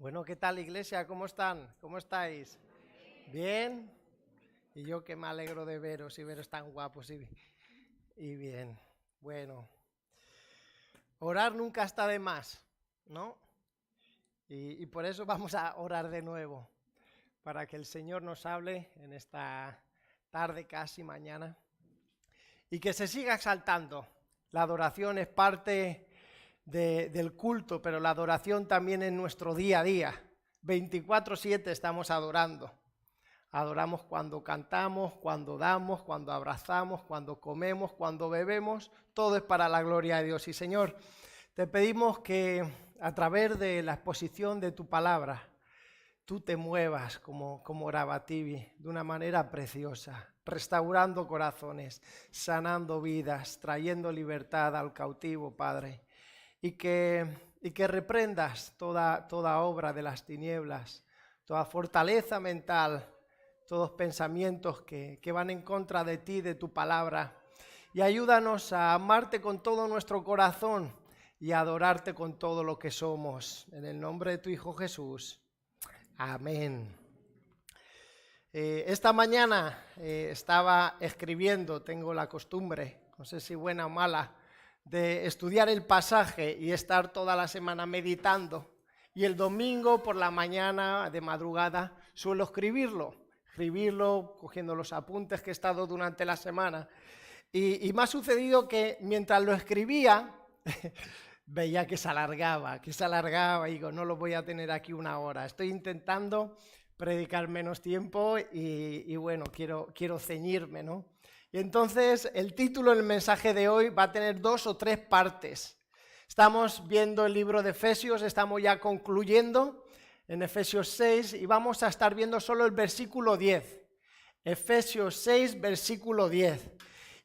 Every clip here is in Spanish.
Bueno, ¿qué tal, iglesia? ¿Cómo están? ¿Cómo estáis? ¿Bien? Y yo que me alegro de veros y veros tan guapos y bien. Bueno, orar nunca está de más, ¿no? Y por eso vamos a orar de nuevo, para que el Señor nos hable en esta tarde, casi mañana, y que se siga exaltando. La adoración es parte del culto, pero la adoración también es nuestro día a día. 24/7 estamos adorando. Adoramos cuando cantamos, cuando damos, cuando abrazamos, cuando comemos, cuando bebemos. Todo es para la gloria de Dios. Y Señor, te pedimos que a través de la exposición de tu palabra, tú te muevas como Orabativi de una manera preciosa, restaurando corazones, sanando vidas, trayendo libertad al cautivo, Padre. Y que reprendas toda obra de las tinieblas, toda fortaleza mental, todos pensamientos que van en contra de ti, de tu palabra. Y ayúdanos a amarte con todo nuestro corazón y a adorarte con todo lo que somos. En el nombre de tu Hijo Jesús. Amén. Esta mañana estaba escribiendo, tengo la costumbre, no sé si buena o mala, de estudiar el pasaje y estar toda la semana meditando. Y el domingo por la mañana, de madrugada, suelo escribirlo, cogiendo los apuntes que he estado durante la semana. Y me ha sucedido que mientras lo escribía, veía que se alargaba, y digo, no lo voy a tener aquí una hora. Estoy intentando predicar menos tiempo y bueno, quiero ceñirme, ¿no? Y entonces el título del mensaje de hoy va a tener 2 o 3 partes. Estamos viendo el libro de Efesios, estamos ya concluyendo en Efesios 6 y vamos a estar viendo solo el versículo 10. Efesios 6, versículo 10.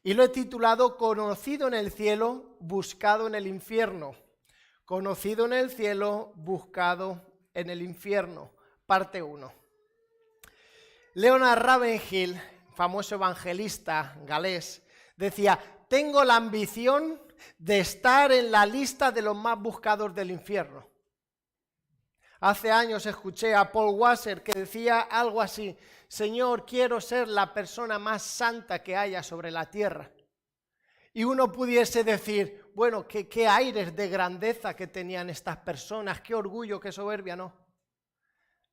Y lo he titulado Conocido en el cielo, buscado en el infierno. Conocido en el cielo, buscado en el infierno. Parte 1. Leonard Ravenhill, famoso evangelista galés, decía: tengo la ambición de estar en la lista de los más buscados del infierno. Hace años escuché a Paul Washer que decía algo así: Señor, quiero ser la persona más santa que haya sobre la tierra. Y uno pudiese decir, bueno, qué aires de grandeza que tenían estas personas, qué orgullo, qué soberbia, no.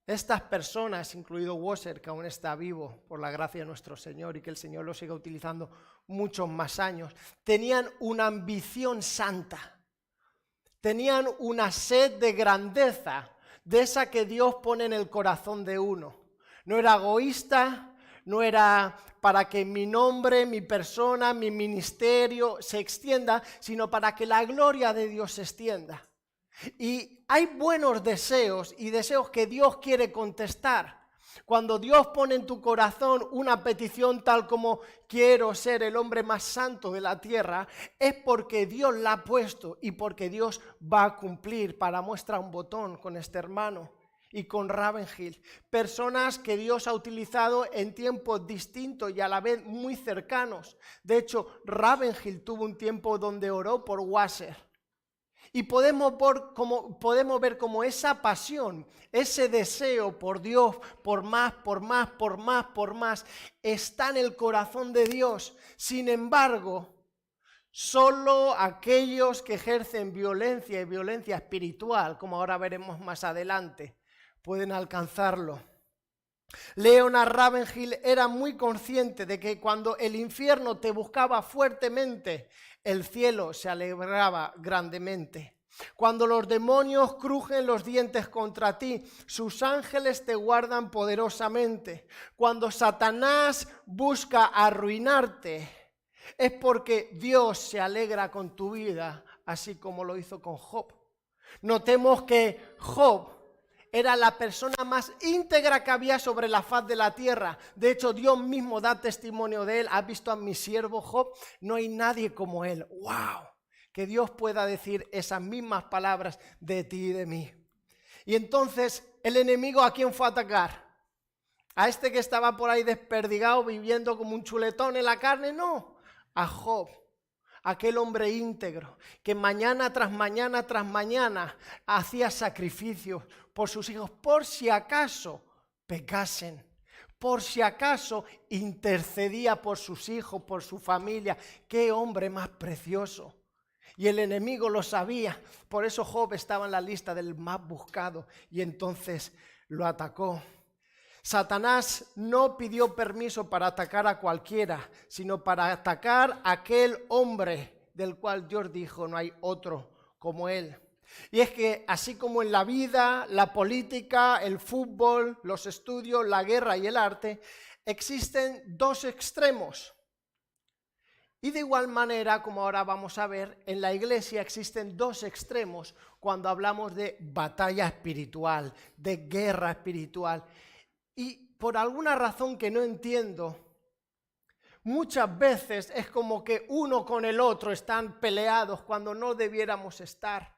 Estas personas, incluido Washer, que aún está vivo por la gracia de nuestro Señor y que el Señor lo siga utilizando muchos más años, tenían una ambición santa, tenían una sed de grandeza, de esa que Dios pone en el corazón de uno. No era egoísta, no era para que mi nombre, mi persona, mi ministerio se extienda, sino para que la gloria de Dios se extienda. Y hay buenos deseos y deseos que Dios quiere contestar. Cuando Dios pone en tu corazón una petición tal como quiero ser el hombre más santo de la tierra, es porque Dios la ha puesto y porque Dios va a cumplir. Para muestra un botón con este hermano y con Ravenhill, personas que Dios ha utilizado en tiempos distintos y a la vez muy cercanos. De hecho, Ravenhill tuvo un tiempo donde oró por Washer. Y podemos ver cómo esa pasión, ese deseo por Dios, por más, está en el corazón de Dios. Sin embargo, solo aquellos que ejercen violencia y violencia espiritual, como ahora veremos más adelante, pueden alcanzarlo. Leonard Ravenhill era muy consciente de que cuando el infierno te buscaba fuertemente, el cielo se alegraba grandemente. Cuando los demonios crujen los dientes contra ti, sus ángeles te guardan poderosamente. Cuando Satanás busca arruinarte, es porque Dios se alegra con tu vida, así como lo hizo con Job. Notemos que Job era la persona más íntegra que había sobre la faz de la tierra. De hecho, Dios mismo da testimonio de él. ¿Has visto a mi siervo Job? No hay nadie como él. ¡Wow! Que Dios pueda decir esas mismas palabras de ti y de mí. Y entonces, ¿el enemigo a quién fue a atacar? ¿A este que estaba por ahí desperdigado, viviendo como un chuletón en la carne? No, a Job. aquel hombre íntegro que mañana tras mañana tras mañana hacía sacrificios por sus hijos, por si acaso pecasen, por si acaso intercedía por sus hijos, por su familia. ¡Qué hombre más precioso! Y el enemigo lo sabía, por eso Job estaba en la lista del más buscado y entonces lo atacó. Satanás no pidió permiso para atacar a cualquiera, sino para atacar a aquel hombre del cual Dios dijo, no hay otro como él. Y es que así como en la vida, la política, el fútbol, los estudios, la guerra y el arte, existen dos extremos. Y de igual manera, como ahora vamos a ver, en la iglesia existen dos extremos cuando hablamos de batalla espiritual, de guerra espiritual. Y por alguna razón que no entiendo, muchas veces es como que uno con el otro están peleados cuando no debiéramos estar.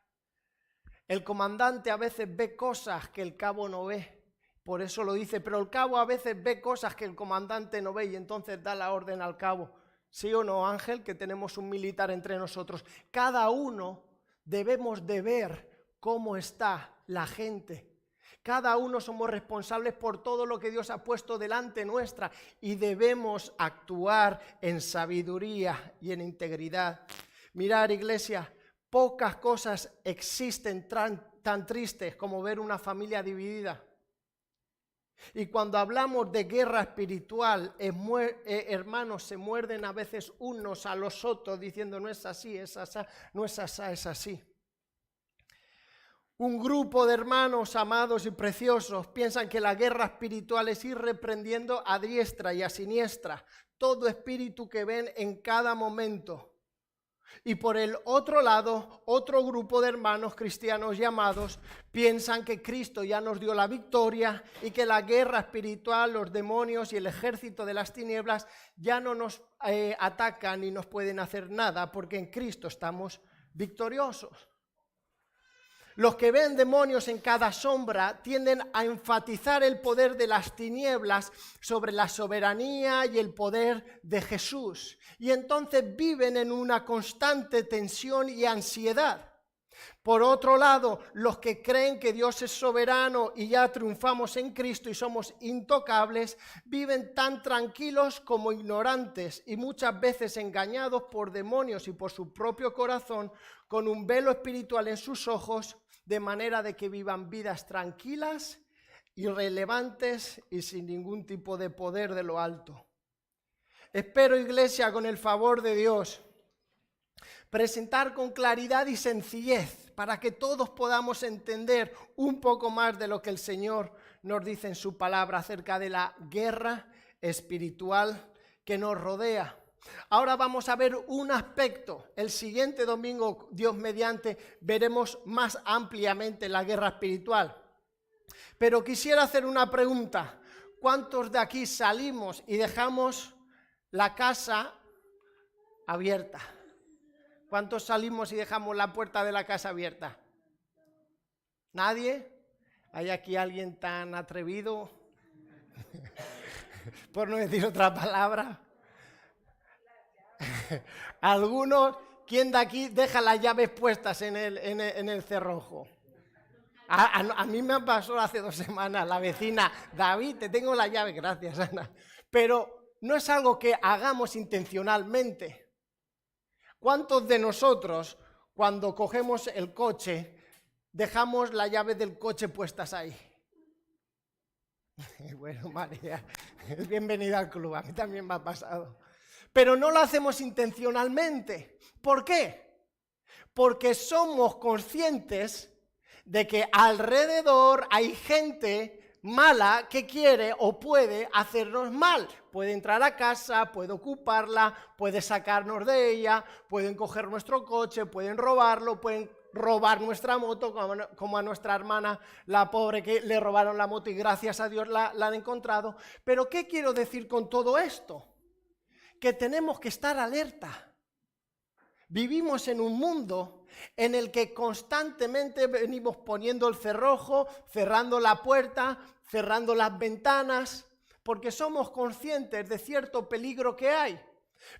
El comandante a veces ve cosas que el cabo no ve, por eso lo dice, pero el cabo a veces ve cosas que el comandante no ve y entonces da la orden al cabo. ¿Sí o no, Ángel, que tenemos un militar entre nosotros? Cada uno debemos de ver cómo está la gente. Cada uno somos responsables por todo lo que Dios ha puesto delante nuestra y debemos actuar en sabiduría y en integridad. Mirad, iglesia, pocas cosas existen tan tristes como ver una familia dividida. Y cuando hablamos de guerra espiritual, hermanos, se muerden a veces unos a los otros diciendo no es así, es así, no es así, es así. Un grupo de hermanos amados y preciosos piensan que la guerra espiritual es ir reprendiendo a diestra y a siniestra todo espíritu que ven en cada momento. Y por el otro lado, otro grupo de hermanos cristianos llamados piensan que Cristo ya nos dio la victoria y que la guerra espiritual, los demonios y el ejército de las tinieblas ya no nos atacan ni nos pueden hacer nada porque en Cristo estamos victoriosos. Los que ven demonios en cada sombra tienden a enfatizar el poder de las tinieblas sobre la soberanía y el poder de Jesús. Y entonces viven en una constante tensión y ansiedad. Por otro lado, los que creen que Dios es soberano y ya triunfamos en Cristo y somos intocables, viven tan tranquilos como ignorantes y muchas veces engañados por demonios y por su propio corazón, con un velo espiritual en sus ojos, de manera de que vivan vidas tranquilas, irrelevantes y sin ningún tipo de poder de lo alto. Espero, iglesia, con el favor de Dios, presentar con claridad y sencillez para que todos podamos entender un poco más de lo que el Señor nos dice en su palabra acerca de la guerra espiritual que nos rodea. Ahora vamos a ver un aspecto. El siguiente domingo, Dios mediante, veremos más ampliamente la guerra espiritual. Pero quisiera hacer una pregunta. ¿Cuántos de aquí salimos y dejamos la casa abierta? ¿Cuántos salimos y dejamos la puerta de la casa abierta? ¿Nadie? ¿Hay aquí alguien tan atrevido? Por no decir otra palabra. Algunos, ¿quién de aquí deja las llaves puestas en el cerrojo? A mí me pasó hace 2 semanas la vecina, David, te tengo la llave, gracias Ana. Pero no es algo que hagamos intencionalmente. ¿Cuántos de nosotros, cuando cogemos el coche, dejamos las llaves del coche puestas ahí? Bueno, María, bienvenida al club, a mí también me ha pasado. Pero no lo hacemos intencionalmente. ¿Por qué? Porque somos conscientes de que alrededor hay gente mala que quiere o puede hacernos mal. Puede entrar a casa, puede ocuparla, puede sacarnos de ella, pueden coger nuestro coche, pueden robarlo, pueden robar nuestra moto, como a nuestra hermana, la pobre que le robaron la moto y gracias a Dios la han encontrado. Pero ¿qué quiero decir con todo esto? Que tenemos que estar alerta. Vivimos en un mundo en el que constantemente venimos poniendo el cerrojo, cerrando la puerta, cerrando las ventanas, porque somos conscientes de cierto peligro que hay.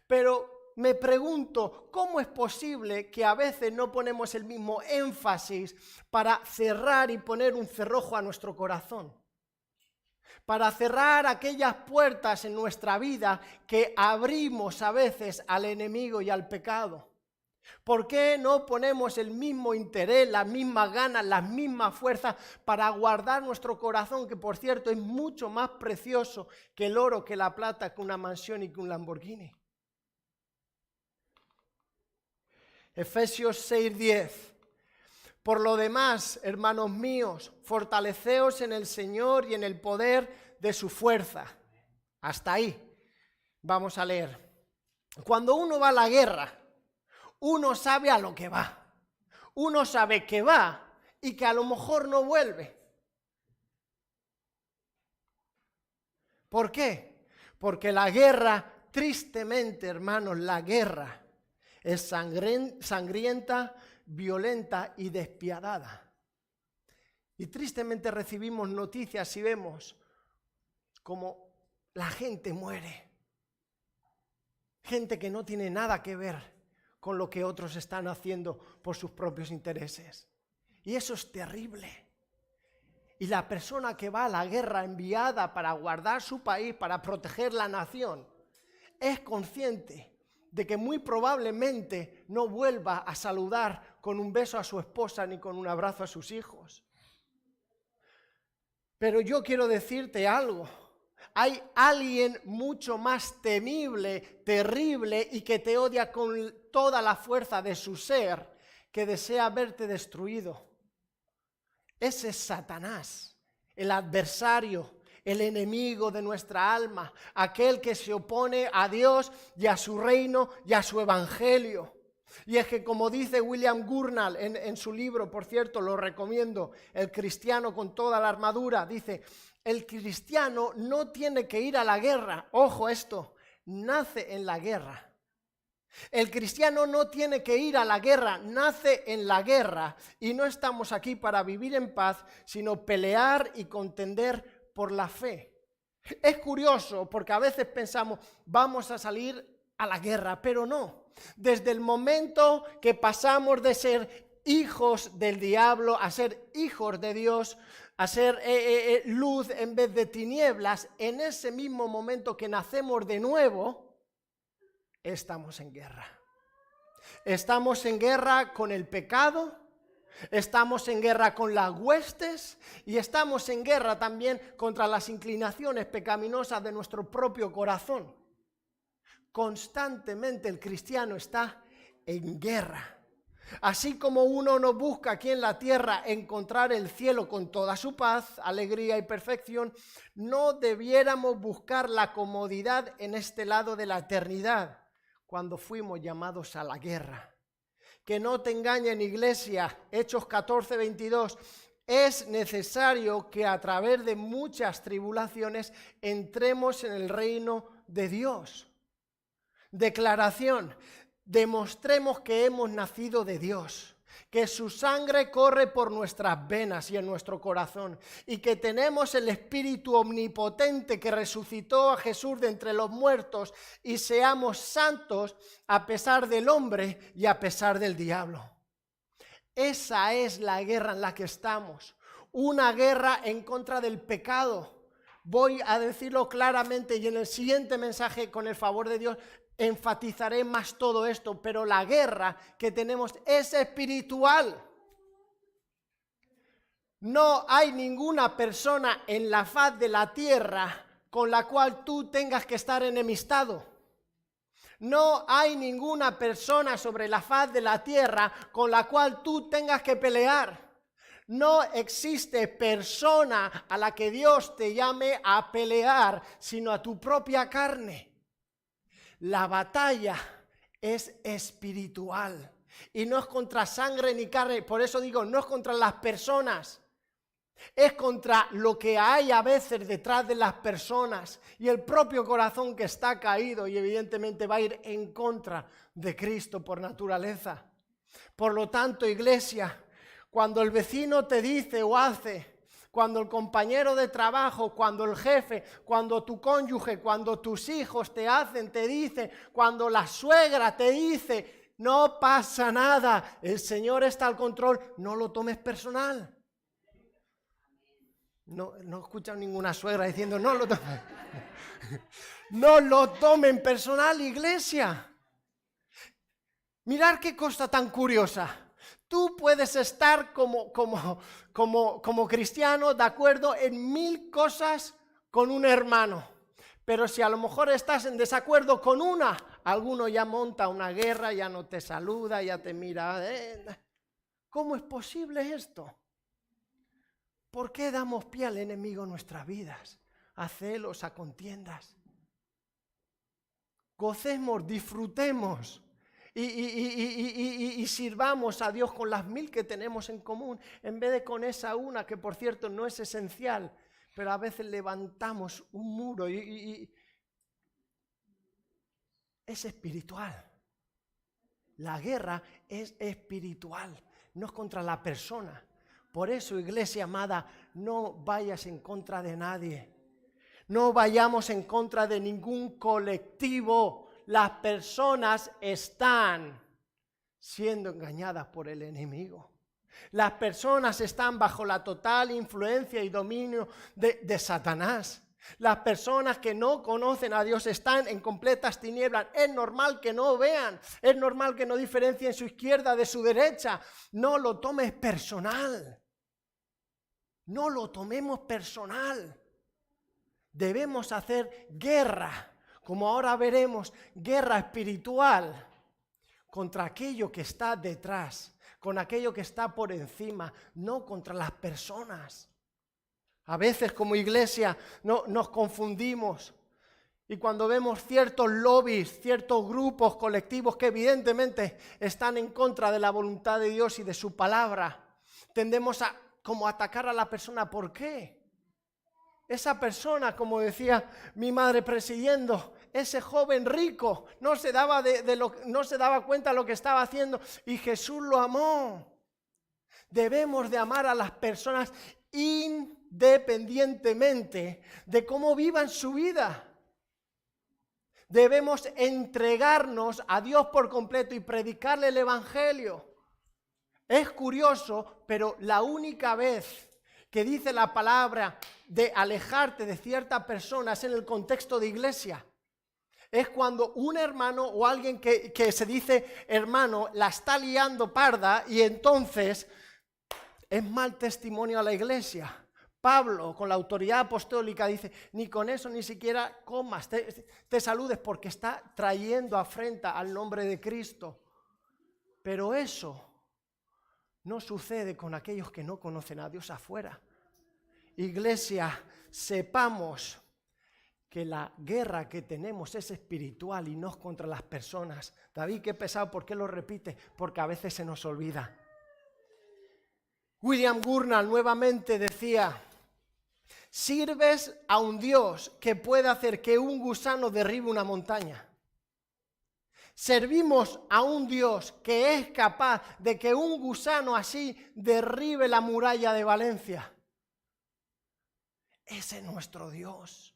Pero me pregunto, ¿cómo es posible que a veces no ponemos el mismo énfasis para cerrar y poner un cerrojo a nuestro corazón? Para cerrar aquellas puertas en nuestra vida que abrimos a veces al enemigo y al pecado. ¿Por qué no ponemos el mismo interés, las mismas ganas, las mismas fuerzas para guardar nuestro corazón, que por cierto es mucho más precioso que el oro, que la plata, que una mansión y que un Lamborghini? Efesios 6:10. Por lo demás, hermanos míos, fortaleceos en el Señor y en el poder de su fuerza. Hasta ahí. Vamos a leer. Cuando uno va a la guerra, uno sabe a lo que va. Uno sabe que va y que a lo mejor no vuelve. ¿Por qué? Porque la guerra, tristemente, hermanos, la guerra es sangrienta, violenta y despiadada. Y tristemente recibimos noticias y vemos cómo la gente muere. Gente que no tiene nada que ver con lo que otros están haciendo por sus propios intereses. Y eso es terrible. Y la persona que va a la guerra enviada para guardar su país, para proteger la nación, es consciente de que muy probablemente no vuelva a saludar con un beso a su esposa ni con un abrazo a sus hijos. Pero yo quiero decirte algo. Hay alguien mucho más temible, terrible y que te odia con toda la fuerza de su ser, que desea verte destruido. Ese es Satanás, el adversario, el enemigo de nuestra alma, aquel que se opone a Dios y a su reino y a su evangelio. Y es que, como dice William Gurnall en su libro, por cierto, lo recomiendo, El cristiano con toda la armadura, dice: el cristiano no tiene que ir a la guerra. Ojo esto, nace en la guerra. El cristiano no tiene que ir a la guerra, nace en la guerra. Y no estamos aquí para vivir en paz, sino pelear y contender por la fe. Es curioso porque a veces pensamos, vamos a salir a la guerra, pero no. Desde el momento que pasamos de ser hijos del diablo a ser hijos de Dios, a ser luz en vez de tinieblas, en ese mismo momento que nacemos de nuevo, estamos en guerra. Estamos en guerra con el pecado, estamos en guerra con las huestes y estamos en guerra también contra las inclinaciones pecaminosas de nuestro propio corazón. Constantemente el cristiano está en guerra. Así como uno no busca aquí en la tierra encontrar el cielo con toda su paz, alegría y perfección, no debiéramos buscar la comodidad en este lado de la eternidad, cuando fuimos llamados a la guerra. Que no te engañen, iglesia, Hechos 14:22, es necesario que a través de muchas tribulaciones entremos en el reino de Dios. Declaración: demostremos que hemos nacido de Dios, que su sangre corre por nuestras venas y en nuestro corazón, y que tenemos el Espíritu omnipotente que resucitó a Jesús de entre los muertos, y seamos santos a pesar del hombre y a pesar del diablo. Esa es la guerra en la que estamos, una guerra en contra del pecado. Voy a decirlo claramente y en el siguiente mensaje, con el favor de Dios, enfatizaré más todo esto, pero la guerra que tenemos es espiritual. No hay ninguna persona en la faz de la tierra con la cual tú tengas que estar enemistado. No hay ninguna persona sobre la faz de la tierra con la cual tú tengas que pelear. No existe persona a la que Dios te llame a pelear, sino a tu propia carne. La batalla es espiritual y no es contra sangre ni carne. Por eso digo, no es contra las personas, es contra lo que hay a veces detrás de las personas y el propio corazón que está caído, y evidentemente va a ir en contra de Cristo por naturaleza. Por lo tanto, iglesia, cuando el vecino te dice o hace, cuando el compañero de trabajo, cuando el jefe, cuando tu cónyuge, cuando tus hijos te dicen, cuando la suegra te dice, no pasa nada, el Señor está al control, no lo tomes personal. No escuchan ninguna suegra diciendo, no lo tomen. No lo tomen personal, iglesia. Mirad qué cosa tan curiosa. Tú puedes estar como cristiano de acuerdo en 1000 cosas con un hermano. Pero si a lo mejor estás en desacuerdo con una, alguno ya monta una guerra, ya no te saluda, ya te mira. ¿Cómo es posible esto? ¿Por qué damos pie al enemigo en nuestras vidas? A celos, a contiendas. Gocemos, disfrutemos y sirvamos a Dios con las 1000 que tenemos en común, en vez de con esa una que, por cierto, no es esencial, pero a veces levantamos un muro y es espiritual. La guerra es espiritual, no es contra la persona. Por eso, iglesia amada, no vayas en contra de nadie. No vayamos en contra de ningún colectivo. Las personas están siendo engañadas por el enemigo. Las personas están bajo la total influencia y dominio de Satanás. Las personas que no conocen a Dios están en completas tinieblas. Es normal que no vean, es normal que no diferencien su izquierda de su derecha. No lo tomes personal. No lo tomemos personal. Debemos hacer guerra, como ahora veremos, guerra espiritual contra aquello que está detrás, con aquello que está por encima, no contra las personas. A veces como iglesia nos confundimos y cuando vemos ciertos lobbies, ciertos grupos colectivos que evidentemente están en contra de la voluntad de Dios y de su palabra, tendemos a como atacar a la persona. ¿Por qué? Esa persona, como decía mi madre presidiendo, ese joven rico no se daba no se daba cuenta de lo que estaba haciendo y Jesús lo amó. Debemos de amar a las personas independientemente de cómo vivan su vida. Debemos entregarnos a Dios por completo y predicarle el evangelio. Es curioso, pero la única vez que dice la palabra de alejarte de ciertas personas en el contexto de iglesia es cuando un hermano o alguien que se dice hermano la está liando parda y entonces es mal testimonio a la iglesia. Pablo, con la autoridad apostólica, dice, ni con eso ni siquiera comas, te saludes porque está trayendo afrenta al nombre de Cristo. Pero eso no sucede con aquellos que no conocen a Dios afuera. Iglesia, sepamos que la guerra que tenemos es espiritual y no es contra las personas. David, qué pesado, ¿por qué lo repite? Porque a veces se nos olvida. William Gurnall nuevamente decía, sirves a un Dios que puede hacer que un gusano derribe una montaña. Servimos a un Dios que es capaz de que un gusano así derribe la muralla de Valencia. Ese es nuestro Dios.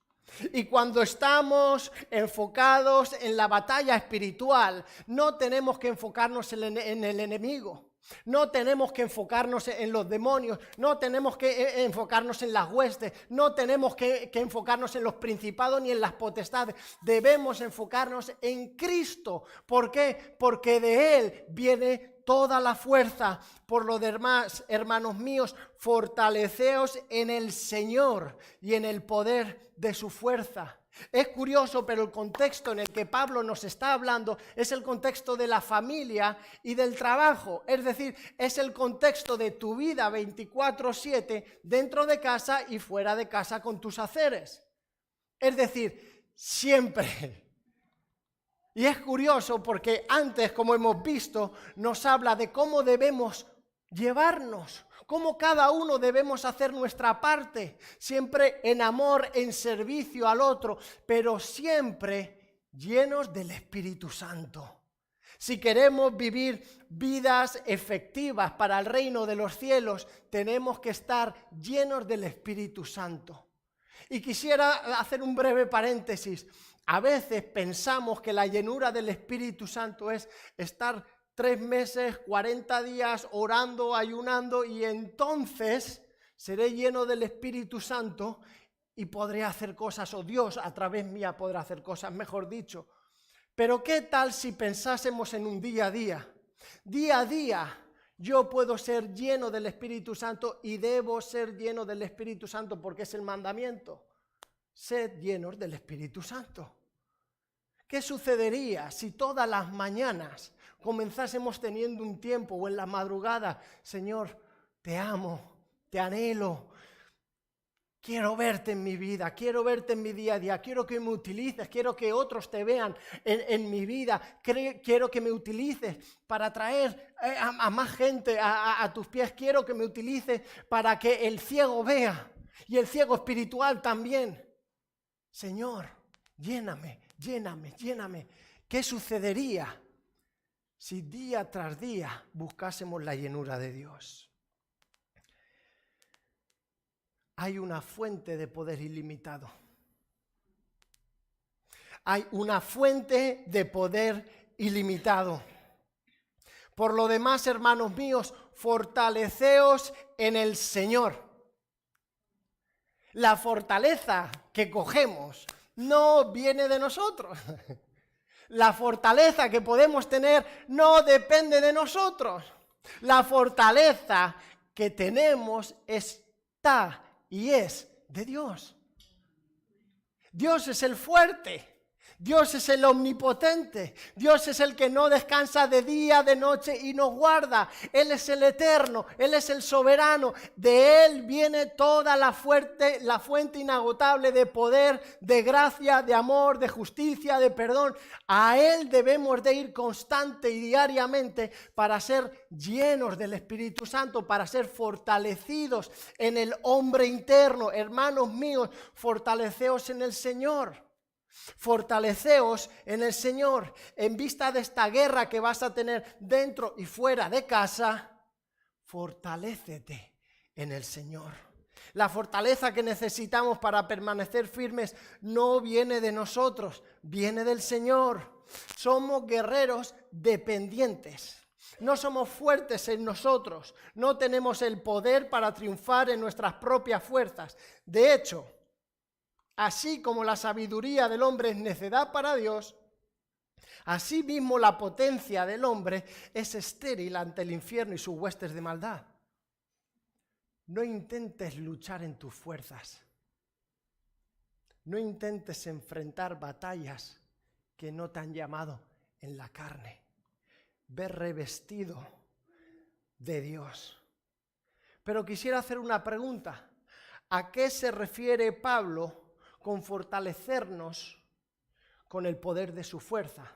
Y cuando estamos enfocados en la batalla espiritual, no tenemos que enfocarnos en el enemigo. No tenemos que enfocarnos en los demonios, no tenemos que enfocarnos en las huestes, no tenemos que enfocarnos en los principados ni en las potestades. Debemos enfocarnos en Cristo. ¿Por qué? Porque de Él viene toda la fuerza. Por lo demás, hermanos míos, fortaleceos en el Señor y en el poder de su fuerza. Es curioso, pero el contexto en el que Pablo nos está hablando es el contexto de la familia y del trabajo. Es decir, es el contexto de tu vida 24/7 dentro de casa y fuera de casa con tus haceres. Es decir, siempre. Y es curioso porque antes, como hemos visto, nos habla de cómo debemos llevarnos, cómo cada uno debemos hacer nuestra parte, siempre en amor, en servicio al otro, pero siempre llenos del Espíritu Santo. Si queremos vivir vidas efectivas para el reino de los cielos, tenemos que estar llenos del Espíritu Santo. Y quisiera hacer un breve paréntesis. A veces pensamos que la llenura del Espíritu Santo es estar 3 meses, 40 días orando, ayunando, y entonces seré lleno del Espíritu Santo y podré hacer cosas, o Dios a través mía podrá hacer cosas, mejor dicho. Pero ¿qué tal si pensásemos en un día a día? Día a día yo puedo ser lleno del Espíritu Santo y debo ser lleno del Espíritu Santo porque es el mandamiento. Sed llenos del Espíritu Santo. ¿Qué sucedería si todas las mañanas comenzásemos teniendo un tiempo o en la madrugada? Señor, te amo, te anhelo. Quiero verte en mi vida, quiero verte en mi día a día, quiero que me utilices, quiero que otros te vean en mi vida, quiero que me utilices para traer a más gente a tus pies, quiero que me utilices para que el ciego vea y el ciego espiritual también. Señor, lléname, lléname, lléname. ¿Qué sucedería si día tras día buscásemos la llenura de Dios? Hay una fuente de poder ilimitado. Hay una fuente de poder ilimitado. Por lo demás, hermanos míos, fortaleceos en el Señor. La fortaleza que cogemos no viene de nosotros. La fortaleza que podemos tener no depende de nosotros. La fortaleza que tenemos está y es de Dios. Dios es el fuerte. Dios es el omnipotente. Dios es el que no descansa de día, de noche y nos guarda. Él es el eterno. Él es el soberano. De Él viene toda la fuente inagotable de poder, de gracia, de amor, de justicia, de perdón. A Él debemos de ir constante y diariamente para ser llenos del Espíritu Santo, para ser fortalecidos en el hombre interno. Hermanos míos, fortaleceos en el Señor. Fortaleceos en el Señor. En vista de esta guerra que vas a tener dentro y fuera de casa, fortalécete en el Señor. La fortaleza que necesitamos para permanecer firmes no viene de nosotros, viene del Señor. Somos guerreros dependientes. No somos fuertes en nosotros. No tenemos el poder para triunfar en nuestras propias fuerzas. De hecho, así como la sabiduría del hombre es necedad para Dios, así mismo la potencia del hombre es estéril ante el infierno y sus huestes de maldad. No intentes luchar en tus fuerzas. No intentes enfrentar batallas que no te han llamado en la carne. Ve revestido de Dios. Pero quisiera hacer una pregunta. ¿A qué se refiere Pablo con fortalecernos con el poder de su fuerza?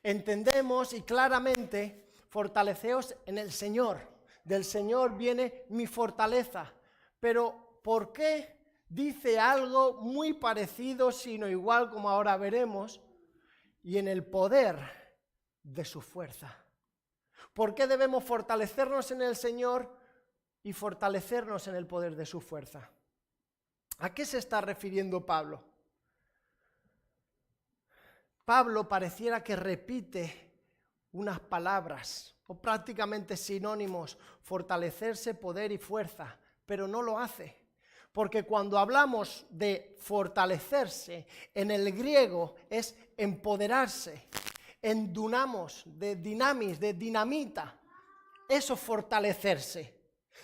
Entendemos y claramente, fortaleceos en el Señor. Del Señor viene mi fortaleza. Pero ¿por qué dice algo muy parecido, sino igual como ahora veremos, y en el poder de su fuerza? ¿Por qué debemos fortalecernos en el Señor y fortalecernos en el poder de su fuerza? ¿A qué se está refiriendo Pablo? Pablo pareciera que repite unas palabras o prácticamente sinónimos, fortalecerse, poder y fuerza, pero no lo hace. Porque cuando hablamos de fortalecerse, en el griego es empoderarse, en dunamos, de dinamis, de dinamita, eso es fortalecerse.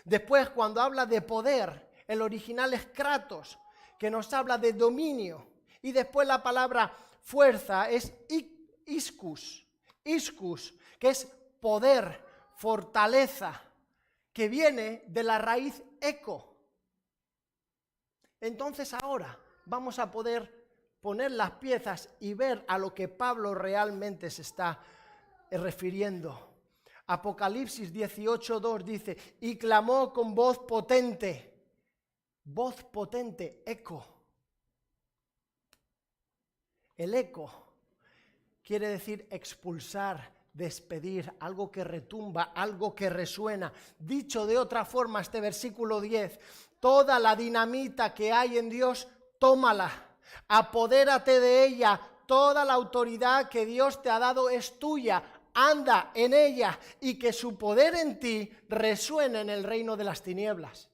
Después, cuando habla de poder, el original es kratos, que nos habla de dominio. Y después la palabra fuerza es iskus, que es poder, fortaleza, que viene de la raíz eco. Entonces ahora vamos a poder poner las piezas y ver a lo que Pablo realmente se está refiriendo. Apocalipsis 18:2 dice, y clamó con voz potente, eco. El eco quiere decir expulsar, despedir, algo que retumba, algo que resuena. Dicho de otra forma, este versículo 10, toda la dinamita que hay en Dios, tómala, apodérate de ella, toda la autoridad que Dios te ha dado es tuya, anda en ella y que su poder en ti resuene en el reino de las tinieblas.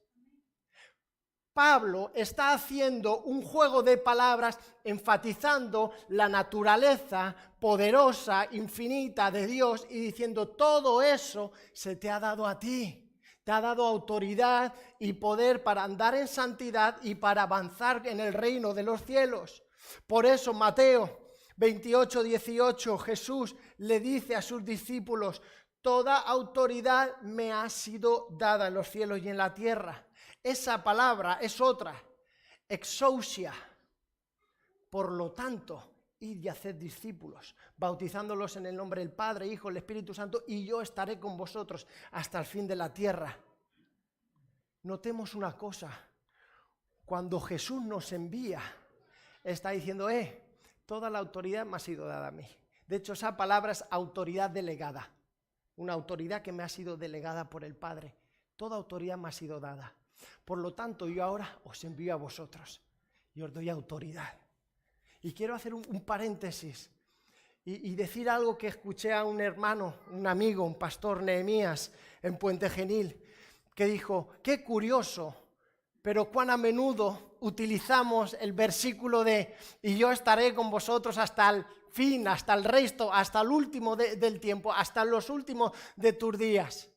Pablo está haciendo un juego de palabras enfatizando la naturaleza poderosa, infinita de Dios y diciendo todo eso se te ha dado a ti. Te ha dado autoridad y poder para andar en santidad y para avanzar en el reino de los cielos. Por eso Mateo 28:18 Jesús le dice a sus discípulos, toda autoridad me ha sido dada en los cielos y en la tierra. Esa palabra es otra, exousia. Por lo tanto, id y haced discípulos, bautizándolos en el nombre del Padre, Hijo, el Espíritu Santo, y yo estaré con vosotros hasta el fin de la tierra. Notemos una cosa, cuando Jesús nos envía, está diciendo, toda la autoridad me ha sido dada a mí. De hecho, esa palabra es autoridad delegada, una autoridad que me ha sido delegada por el Padre. Toda autoridad me ha sido dada. Por lo tanto, yo ahora os envío a vosotros y os doy autoridad. Y quiero hacer un paréntesis y decir algo que escuché a un hermano, un amigo, un pastor Nehemías en Puente Genil, que dijo, qué curioso, pero cuán a menudo utilizamos el versículo de y yo estaré con vosotros hasta el fin, hasta el resto, hasta el último del tiempo, hasta los últimos de tus días.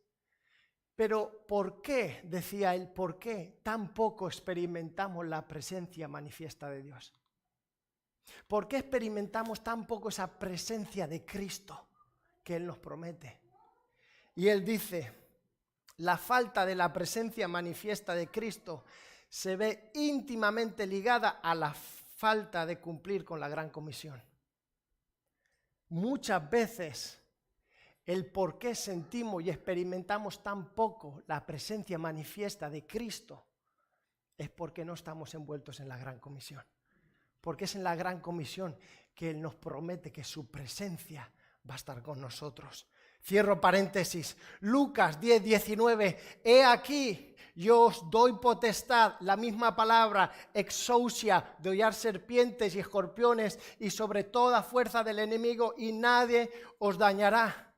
Pero ¿por qué, decía él, por qué tan poco experimentamos la presencia manifiesta de Dios? ¿Por qué experimentamos tan poco esa presencia de Cristo que Él nos promete? Y Él dice, la falta de la presencia manifiesta de Cristo se ve íntimamente ligada a la falta de cumplir con la gran comisión. Muchas veces el por qué sentimos y experimentamos tan poco la presencia manifiesta de Cristo es porque no estamos envueltos en la gran comisión. Porque es en la gran comisión que Él nos promete que su presencia va a estar con nosotros. Cierro paréntesis. Lucas 10:19. He aquí, yo os doy potestad, la misma palabra, exousia, de hollar serpientes y escorpiones y sobre toda fuerza del enemigo y nadie os dañará.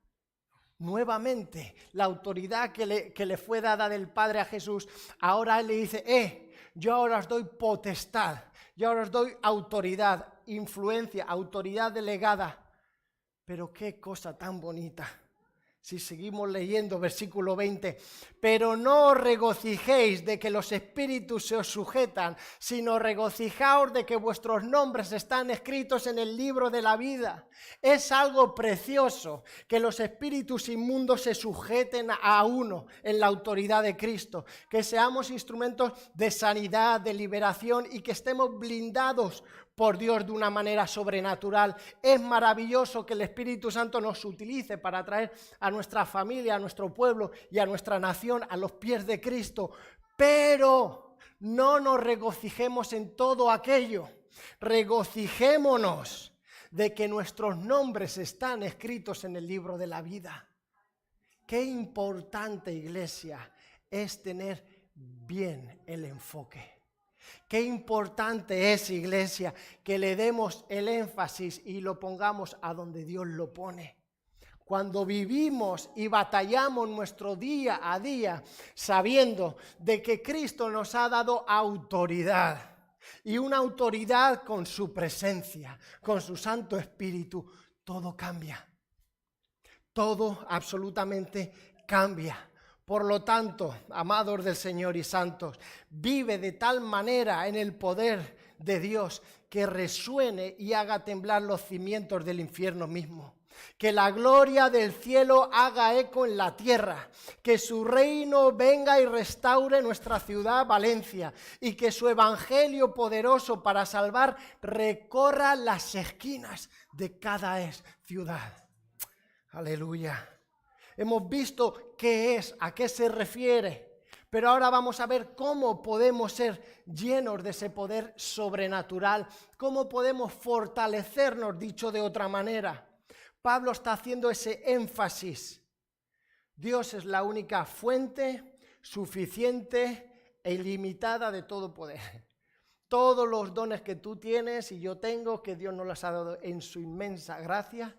Nuevamente, la autoridad que le fue dada del Padre a Jesús, ahora Él le dice, yo ahora os doy potestad, yo ahora os doy autoridad, influencia, autoridad delegada. Pero qué cosa tan bonita. Si seguimos leyendo versículo 20, pero no os regocijéis de que los espíritus se os sujetan, sino regocijaos de que vuestros nombres están escritos en el libro de la vida. Es algo precioso que los espíritus inmundos se sujeten a uno en la autoridad de Cristo, que seamos instrumentos de sanidad, de liberación y que estemos blindados por Dios de una manera sobrenatural. Es maravilloso que el Espíritu Santo nos utilice para traer a nuestra familia, a nuestro pueblo y a nuestra nación a los pies de Cristo. Pero no nos regocijemos en todo aquello. Regocijémonos de que nuestros nombres están escritos en el libro de la vida. Qué importante, iglesia, es tener bien el enfoque. Qué importante es, iglesia, que le demos el énfasis y lo pongamos a donde Dios lo pone. Cuando vivimos y batallamos nuestro día a día, sabiendo de que Cristo nos ha dado autoridad, y una autoridad con su presencia, con su Santo Espíritu, todo cambia. Todo absolutamente cambia. Por lo tanto, amados del Señor y santos, vive de tal manera en el poder de Dios que resuene y haga temblar los cimientos del infierno mismo. Que la gloria del cielo haga eco en la tierra, que su reino venga y restaure nuestra ciudad Valencia y que su evangelio poderoso para salvar recorra las esquinas de cada ciudad. Aleluya. Hemos visto qué es, a qué se refiere, pero ahora vamos a ver cómo podemos ser llenos de ese poder sobrenatural, cómo podemos fortalecernos, dicho de otra manera. Pablo está haciendo ese énfasis. Dios es la única fuente suficiente e ilimitada de todo poder. Todos los dones que tú tienes y yo tengo, que Dios nos los ha dado en su inmensa gracia,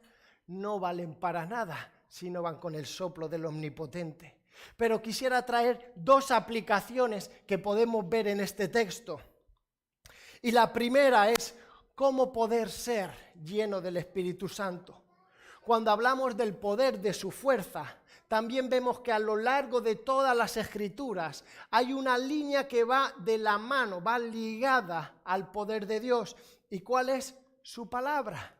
no valen para nada si no van con el soplo del Omnipotente. Pero quisiera traer dos aplicaciones que podemos ver en este texto. Y la primera es cómo poder ser lleno del Espíritu Santo. Cuando hablamos del poder de su fuerza, también vemos que a lo largo de todas las Escrituras hay una línea que va de la mano, va ligada al poder de Dios. ¿Y cuál es? Su palabra.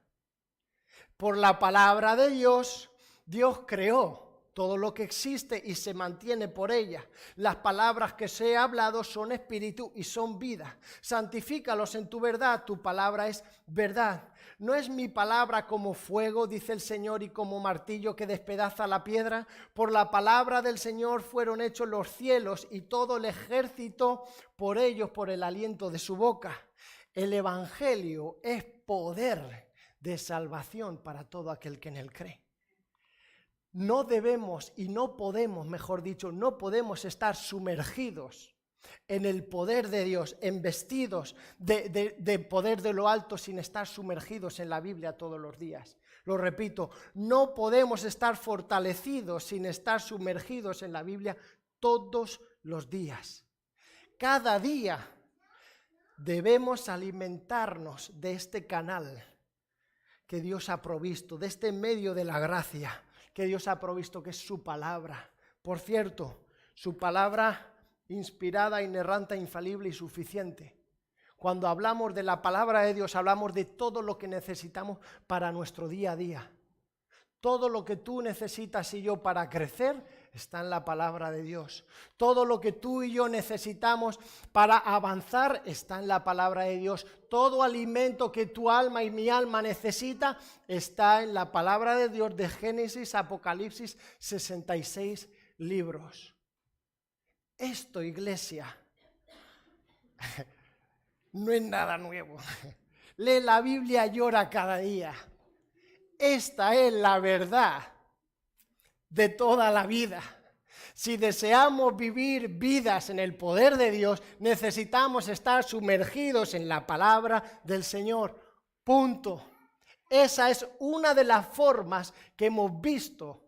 Por la palabra de Dios, Dios creó todo lo que existe y se mantiene por ella. Las palabras que se he hablado son espíritu y son vida. Santifícalos en tu verdad, tu palabra es verdad. ¿No es mi palabra como fuego, dice el Señor, y como martillo que despedaza la piedra? Por la palabra del Señor fueron hechos los cielos y todo el ejército por ellos, por el aliento de su boca. El Evangelio es poder de salvación para todo aquel que en él cree. No debemos y no podemos, mejor dicho, no podemos estar sumergidos en el poder de Dios, embestidos de poder de lo alto sin estar sumergidos en la Biblia todos los días. Lo repito, no podemos estar fortalecidos sin estar sumergidos en la Biblia todos los días. Cada día debemos alimentarnos de este canal que Dios ha provisto, de este medio de la gracia que Dios ha provisto, que es su palabra. Por cierto, su palabra inspirada, inerrante, infalible y suficiente. Cuando hablamos de la palabra de Dios, hablamos de todo lo que necesitamos para nuestro día a día. Todo lo que tú necesitas y yo para crecer está en la palabra de Dios. Todo lo que tú y yo necesitamos para avanzar está en la palabra de Dios. Todo alimento que tu alma y mi alma necesita está en la palabra de Dios, de Génesis, Apocalipsis, 66 libros. Esto, iglesia, no es nada nuevo. Lee la Biblia y ora cada día. Esta es la verdad de toda la vida. Si deseamos vivir vidas en el poder de Dios, necesitamos estar sumergidos en la palabra del Señor. Punto. Esa es una de las formas que hemos visto,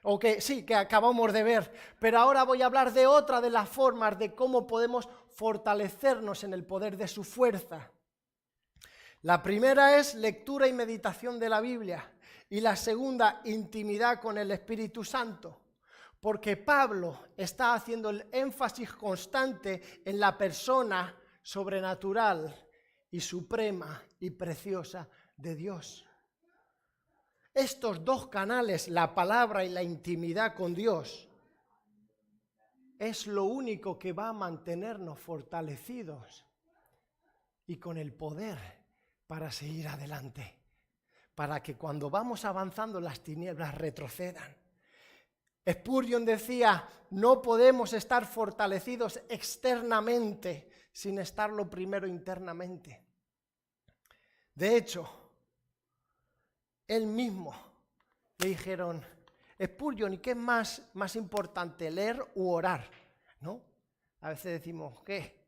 o que sí, que acabamos de ver. Pero ahora voy a hablar de otra de las formas de cómo podemos fortalecernos en el poder de su fuerza. La primera es lectura y meditación de la Biblia y la segunda, intimidad con el Espíritu Santo, porque Pablo está haciendo el énfasis constante en la persona sobrenatural y suprema y preciosa de Dios. Estos dos canales, la palabra y la intimidad con Dios, es lo único que va a mantenernos fortalecidos y con el poder para seguir adelante, para que cuando vamos avanzando las tinieblas retrocedan. Spurgeon decía, no podemos estar fortalecidos externamente sin estarlo primero internamente. De hecho, él mismo le dijeron, Spurgeon, ¿y qué es más importante, leer u orar? ¿No? A veces decimos, ¿qué?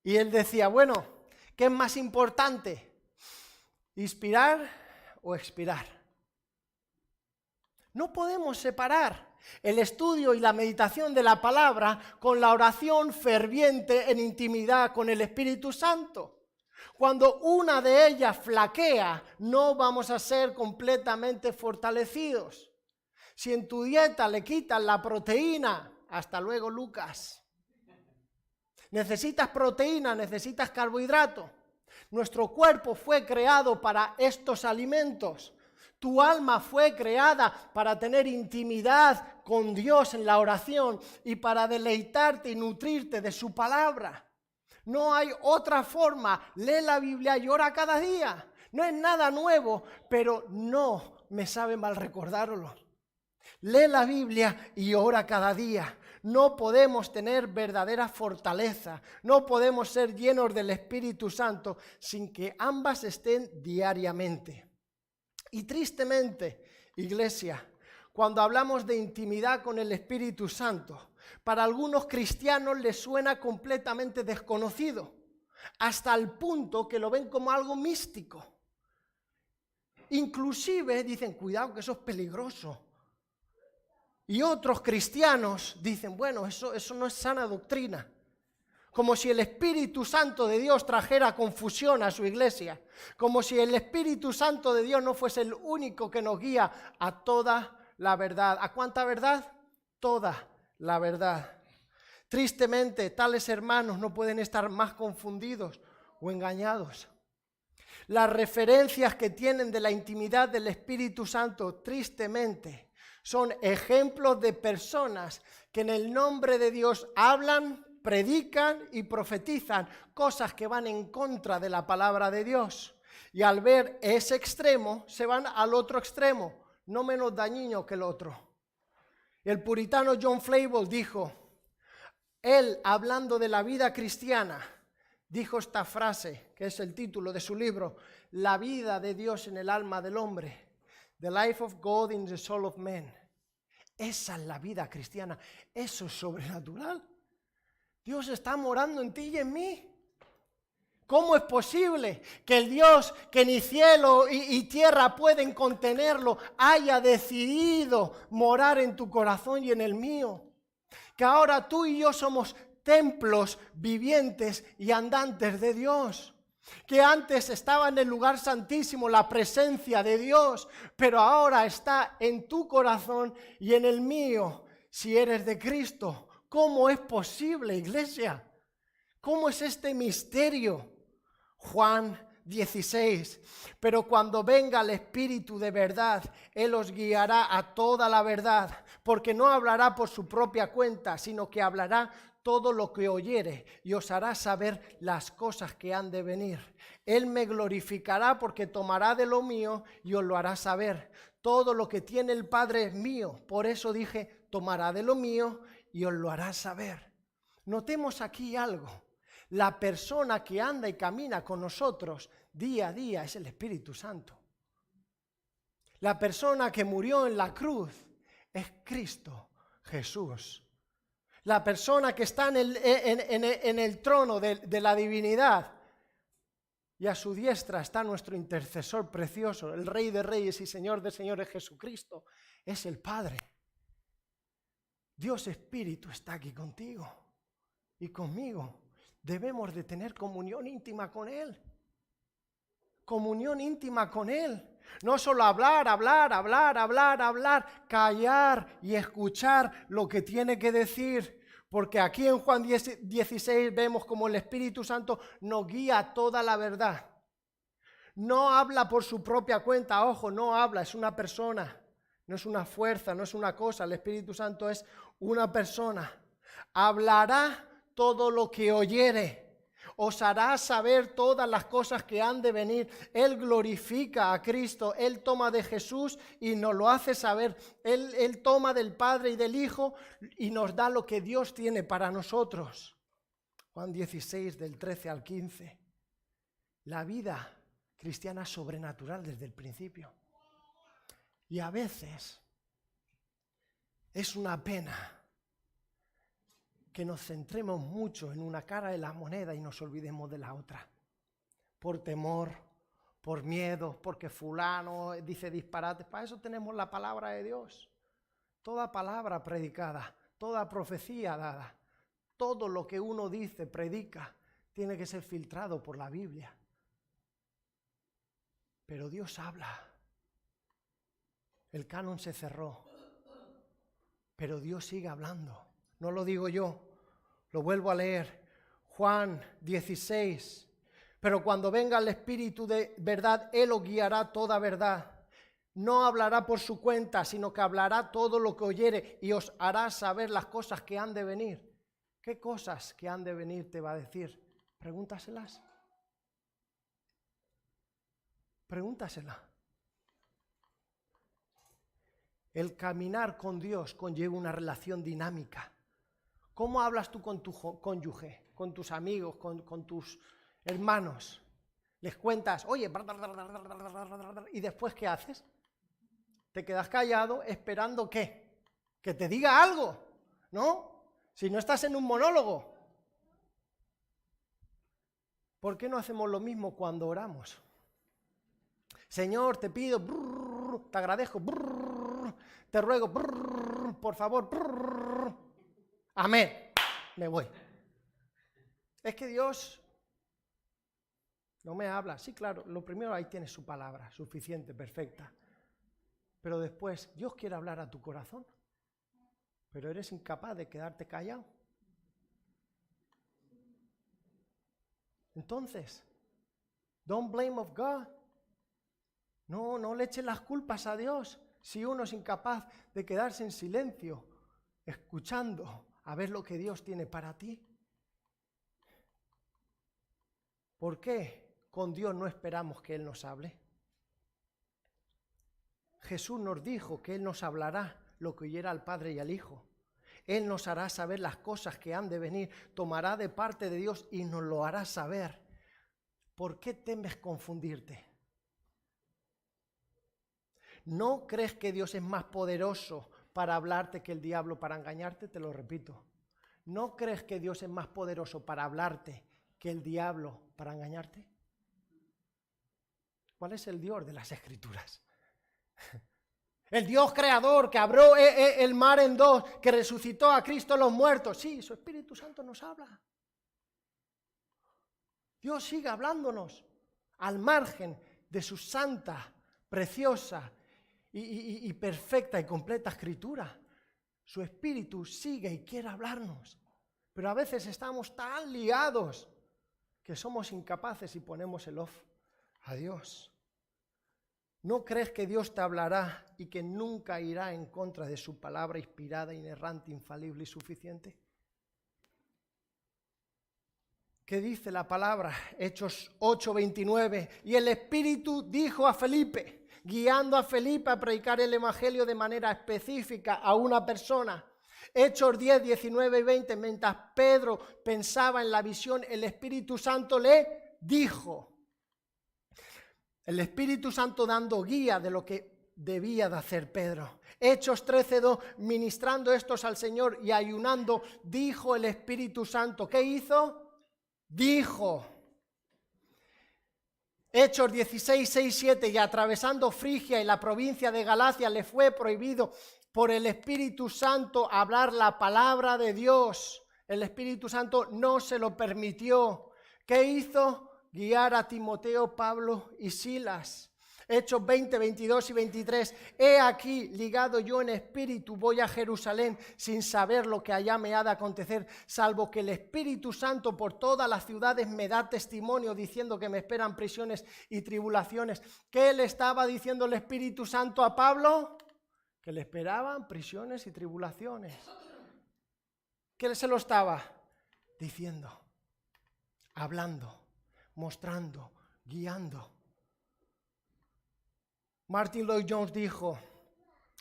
Y él decía, bueno, ¿qué es más importante? ¿Inspirar o expirar? No podemos separar el estudio y la meditación de la palabra con la oración ferviente en intimidad con el Espíritu Santo. Cuando una de ellas flaquea, no vamos a ser completamente fortalecidos. Si en tu dieta le quitan la proteína, hasta luego, Lucas. Necesitas proteína, necesitas carbohidrato. Nuestro cuerpo fue creado para estos alimentos. Tu alma fue creada para tener intimidad con Dios en la oración y para deleitarte y nutrirte de su palabra. No hay otra forma. Lee la Biblia y ora cada día. No es nada nuevo, pero no me sabe mal recordarlo. Lee la Biblia y ora cada día. No podemos tener verdadera fortaleza, no podemos ser llenos del Espíritu Santo sin que ambas estén diariamente. Y tristemente, iglesia, cuando hablamos de intimidad con el Espíritu Santo, para algunos cristianos les suena completamente desconocido, hasta el punto que lo ven como algo místico. Inclusive dicen, cuidado que eso es peligroso. Y otros cristianos dicen, bueno, eso no es sana doctrina. Como si el Espíritu Santo de Dios trajera confusión a su iglesia. Como si el Espíritu Santo de Dios no fuese el único que nos guía a toda la verdad. ¿A cuánta verdad? Toda la verdad. Tristemente, tales hermanos no pueden estar más confundidos o engañados. Las referencias que tienen de la intimidad del Espíritu Santo, tristemente, son ejemplos de personas que en el nombre de Dios hablan, predican y profetizan cosas que van en contra de la palabra de Dios. Y al ver ese extremo, se van al otro extremo, no menos dañino que el otro. El puritano John Flavel dijo, él hablando de la vida cristiana, dijo esta frase, que es el título de su libro, La vida de Dios en el alma del hombre. The life of God in the soul of man. Esa es la vida cristiana. Eso es sobrenatural. Dios está morando en ti y en mí. ¿Cómo es posible que el Dios que ni cielo y tierra pueden contenerlo haya decidido morar en tu corazón y en el mío? Que ahora tú y yo somos templos vivientes y andantes de Dios. Que antes estaba en el lugar santísimo la presencia de Dios, pero ahora está en tu corazón y en el mío, si eres de Cristo. ¿Cómo es posible, iglesia? ¿Cómo es este misterio? Juan 16. Pero cuando venga el Espíritu de verdad, Él os guiará a toda la verdad, porque no hablará por su propia cuenta, sino que hablará todo lo que oyere y os hará saber las cosas que han de venir. Él me glorificará porque tomará de lo mío y os lo hará saber. Todo lo que tiene el Padre es mío. Por eso dije, tomará de lo mío y os lo hará saber. Notemos aquí algo. La persona que anda y camina con nosotros día a día es el Espíritu Santo. La persona que murió en la cruz es Cristo Jesús. La persona que está en el trono de la divinidad y a su diestra está nuestro intercesor precioso, el Rey de Reyes y Señor de Señores Jesucristo, es el Padre. Dios Espíritu está aquí contigo y conmigo. Debemos de tener comunión íntima con Él. Comunión íntima con Él. No solo hablar, callar y escuchar lo que tiene que decir. Porque aquí en Juan 16 vemos como el Espíritu Santo nos guía a toda la verdad. No habla por su propia cuenta, ojo, no habla, es una persona. No es una fuerza, no es una cosa. El Espíritu Santo es una persona. Hablará todo lo que oyere. Os hará saber todas las cosas que han de venir. Él glorifica a Cristo. Él toma de Jesús y nos lo hace saber. Él toma del Padre y del Hijo y nos da lo que Dios tiene para nosotros. Juan 16, del 13 al 15. La vida cristiana es sobrenatural desde el principio. Y a veces es una pena que nos centremos mucho en una cara de la moneda y nos olvidemos de la otra. Por temor, por miedo, porque fulano dice disparates. Para eso tenemos la palabra de Dios. Toda palabra predicada, toda profecía dada, todo lo que uno dice, predica, tiene que ser filtrado por la Biblia. Pero Dios habla. El canon se cerró, pero Dios sigue hablando. No lo digo yo, lo vuelvo a leer. Juan 16. Pero cuando venga el Espíritu de verdad, Él os guiará toda verdad. No hablará por su cuenta, sino que hablará todo lo que oyere y os hará saber las cosas que han de venir. ¿Qué cosas que han de venir te va a decir? Pregúntaselas. Pregúntaselas. El caminar con Dios conlleva una relación dinámica. ¿Cómo hablas tú con tu cónyuge, con tus amigos, con tus hermanos? Les cuentas, oye, y después ¿qué haces? Te quedas callado esperando ¿qué? Que te diga algo, ¿no? Si no estás en un monólogo. ¿Por qué no hacemos lo mismo cuando oramos? Señor, te pido, te agradezco, te ruego, por favor, amén, me voy. Es que Dios no me habla. Sí, claro, lo primero ahí tienes su palabra, suficiente, perfecta. Pero después, Dios quiere hablar a tu corazón, pero eres incapaz de quedarte callado. Entonces, don't blame of God. No le eches las culpas a Dios si uno es incapaz de quedarse en silencio, escuchando a ver lo que Dios tiene para ti. ¿Por qué con Dios no esperamos que Él nos hable? Jesús nos dijo que Él nos hablará lo que oyera al Padre y al Hijo. Él nos hará saber las cosas que han de venir, tomará de parte de Dios y nos lo hará saber. ¿Por qué temes confundirte? ¿No crees que Dios es más poderoso para hablarte que el diablo para engañarte? Te lo repito. ¿No crees que Dios es más poderoso para hablarte que el diablo para engañarte? ¿Cuál es el Dios de las Escrituras? El Dios creador que abrió el mar en dos, que resucitó a Cristo de los muertos. Sí, su Espíritu Santo nos habla. Dios sigue hablándonos al margen de su santa, preciosa y perfecta y completa Escritura. Su Espíritu sigue y quiere hablarnos. Pero a veces estamos tan liados que somos incapaces y ponemos el off a Dios. ¿No crees que Dios te hablará y que nunca irá en contra de su palabra inspirada, inerrante, infalible y suficiente? ¿Qué dice la palabra? Hechos 8:29. Y el Espíritu dijo a Felipe, guiando a Felipe a predicar el Evangelio de manera específica a una persona. Hechos 10:19 y 20. Mientras Pedro pensaba en la visión, el Espíritu Santo le dijo. El Espíritu Santo dando guía de lo que debía de hacer Pedro. Hechos 13:2, ministrando estos al Señor y ayunando, dijo el Espíritu Santo. ¿Qué hizo? Dijo. Hechos 16:6-7, y atravesando Frigia y la provincia de Galacia le fue prohibido por el Espíritu Santo hablar la palabra de Dios. El Espíritu Santo no se lo permitió. ¿Qué hizo? Guiar a Timoteo, Pablo y Silas. Hechos 20, 22 y 23. He aquí, ligado yo en espíritu, voy a Jerusalén sin saber lo que allá me ha de acontecer, salvo que el Espíritu Santo por todas las ciudades me da testimonio diciendo que me esperan prisiones y tribulaciones. ¿Qué le estaba diciendo el Espíritu Santo a Pablo? Que le esperaban prisiones y tribulaciones. ¿Qué se lo estaba diciendo? Hablando, mostrando, guiando. Martin Lloyd Jones dijo,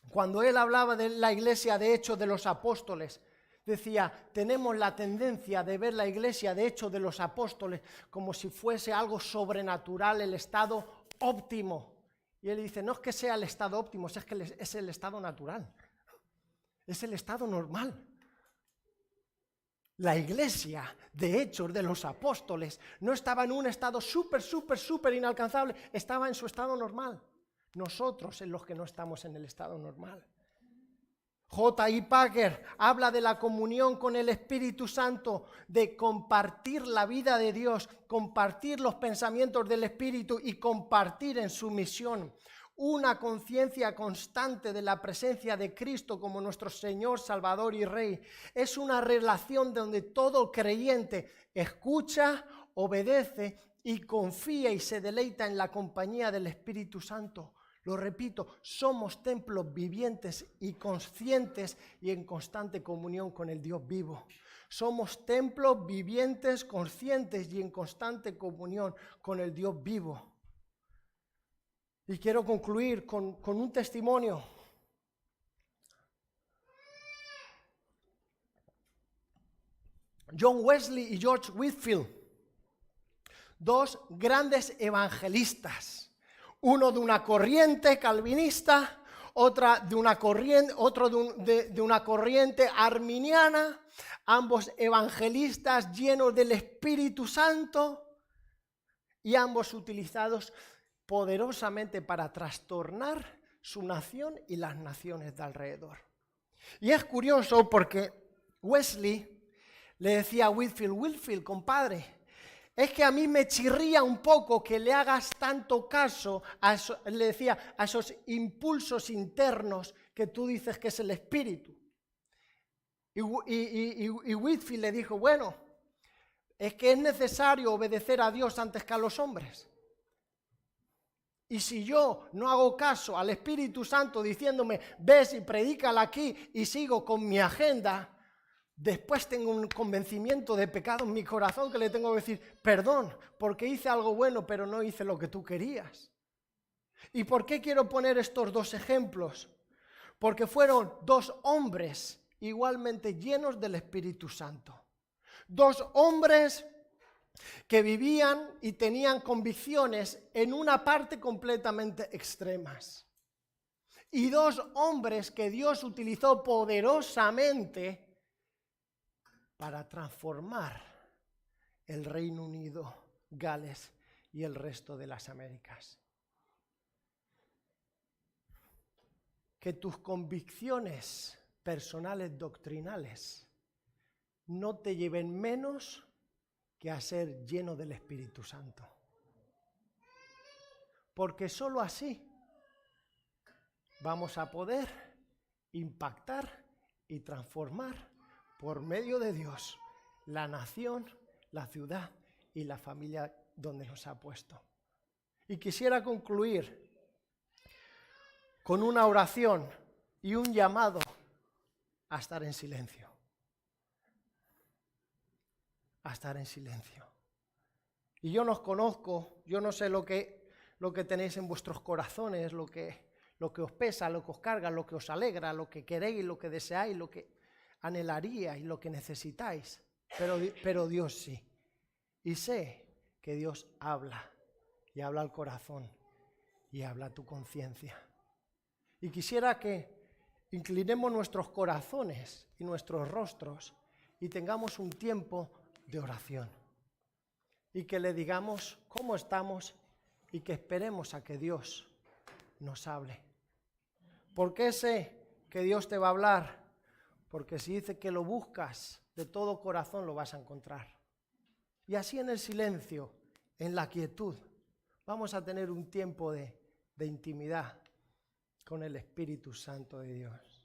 cuando él hablaba de la iglesia de Hechos de los Apóstoles, decía, tenemos la tendencia de ver la iglesia de Hechos de los Apóstoles como si fuese algo sobrenatural, el estado óptimo. Y él dice, no es que sea el estado óptimo, es que es el estado natural, es el estado normal. La iglesia de Hechos de los Apóstoles no estaba en un estado súper inalcanzable, estaba en su estado normal. Nosotros en los que no estamos en el estado normal. J.I. Packer habla de la comunión con el Espíritu Santo, de compartir la vida de Dios, compartir los pensamientos del Espíritu y compartir en su misión. Una conciencia constante de la presencia de Cristo como nuestro Señor, Salvador y Rey. Es una relación donde todo creyente escucha, obedece y confía y se deleita en la compañía del Espíritu Santo. Lo repito, somos templos vivientes y conscientes y en constante comunión con el Dios vivo. Somos templos vivientes, conscientes y en constante comunión con el Dios vivo. Y quiero concluir con un testimonio. John Wesley y George Whitefield, dos grandes evangelistas, uno de una corriente calvinista, otro de una corriente arminiana, ambos evangelistas llenos del Espíritu Santo y ambos utilizados poderosamente para trastornar su nación y las naciones de alrededor. Y es curioso porque Wesley le decía a Whitefield, compadre, es que a mí me chirría un poco que le hagas tanto caso le decía, a esos impulsos internos que tú dices que es el espíritu. Y Whitefield le dijo, bueno, es que es necesario obedecer a Dios antes que a los hombres. Y si yo no hago caso al Espíritu Santo diciéndome, ves y predícala aquí y sigo con mi agenda, después tengo un convencimiento de pecado en mi corazón que le tengo que decir, perdón, porque hice algo bueno, pero no hice lo que tú querías. ¿Y por qué quiero poner estos dos ejemplos? Porque fueron dos hombres igualmente llenos del Espíritu Santo. Dos hombres que vivían y tenían convicciones en una parte completamente extremas. Y dos hombres que Dios utilizó poderosamente para transformar el Reino Unido, Gales y el resto de las Américas. Que tus convicciones personales doctrinales no te lleven menos que a ser lleno del Espíritu Santo. Porque sólo así vamos a poder impactar y transformar por medio de Dios la nación, la ciudad y la familia donde nos ha puesto. Y quisiera concluir con una oración y un llamado a estar en silencio. A estar en silencio. Y yo no os conozco, yo no sé lo que tenéis en vuestros corazones, lo que os pesa, lo que os carga, lo que os alegra, lo que queréis, lo que deseáis, lo que anhelaríais, lo que necesitáis. Pero Dios sí. Y sé que Dios habla, y habla al corazón, y habla a tu conciencia. Y quisiera que inclinemos nuestros corazones y nuestros rostros y tengamos un tiempo de oración. Y que le digamos cómo estamos y que esperemos a que Dios nos hable. ¿Por qué sé que Dios te va a hablar? Porque si dice que lo buscas de todo corazón lo vas a encontrar. Y así en el silencio, en la quietud, vamos a tener un tiempo de intimidad con el Espíritu Santo de Dios.